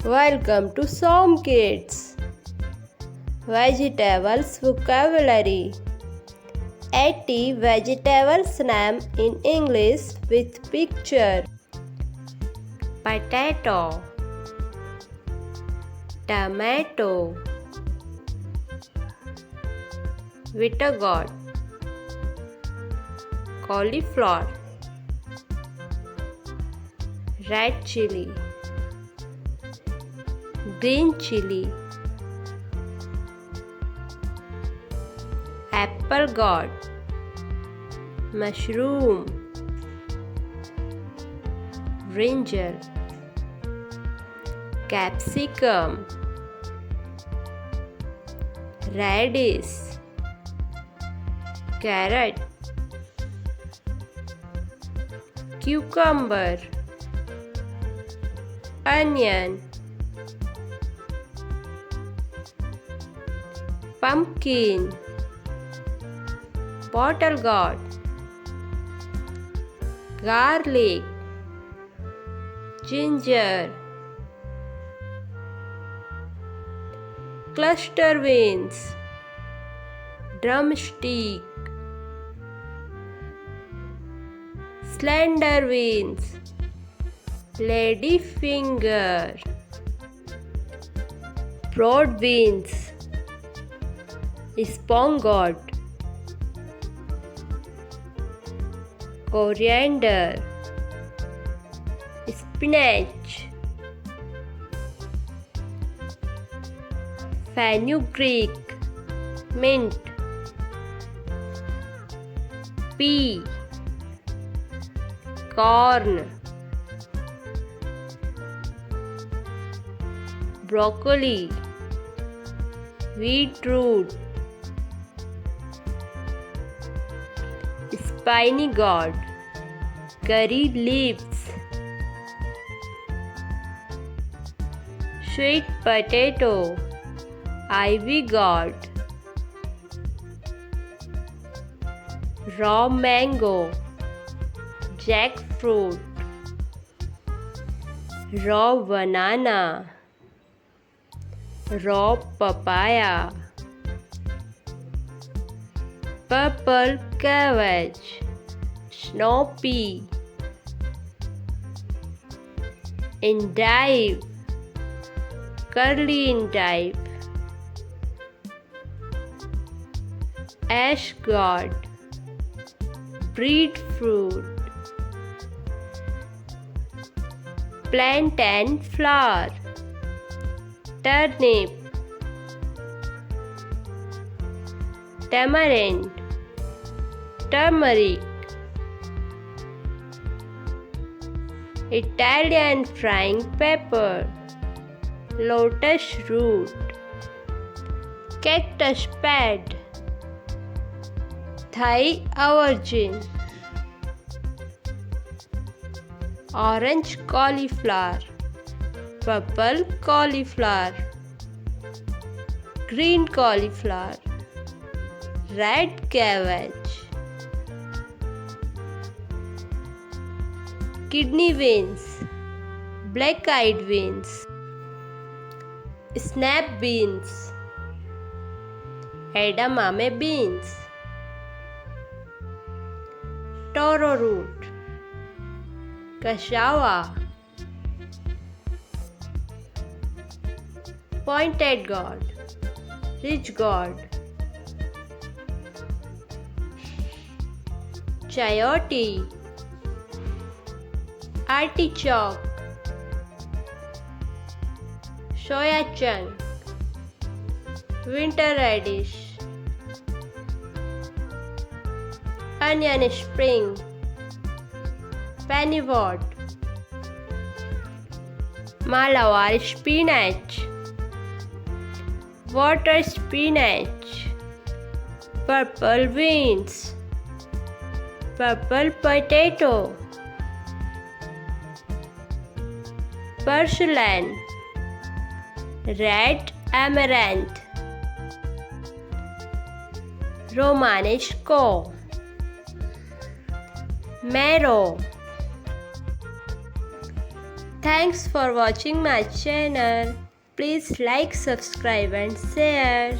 Welcome to Som Kids. Vegetables vocabulary. 80 vegetables name in English with picture. Potato, tomato, vegetables, cauliflower, red chili, green chili, apple gourd, mushroom, brinjal, capsicum, radish, carrot, cucumber, onion, pumpkin, bottle gourd, garlic, ginger, cluster beans, drumstick, slender beans, lady finger, broad beans, spongold, coriander, spinach, fenugreek, mint, pea, corn, broccoli, beetroot, spiny gourd, curry leaves, sweet potato, ivy gourd, raw mango, jackfruit, raw banana, raw papaya, purple cabbage, snow pea, endive, curly endive, ash gourd, breadfruit, plantain flower, turnip, tamarind, turmeric, Italian frying pepper, lotus root, cactus pad, Thai aubergine, orange cauliflower, purple cauliflower, green cauliflower, red cabbage, kidney beans, black-eyed beans, snap beans, edamame beans, taro root, cassava, pointed gourd, ridge gourd, chayote, artichoke, soya chunk, winter radish, onion spring, pennywort, Malabar spinach, water spinach, purple beans, purple potato, porcelain, red amaranth, Romanesco, marrow, Thanks for watching my channel. Please like, subscribe and share.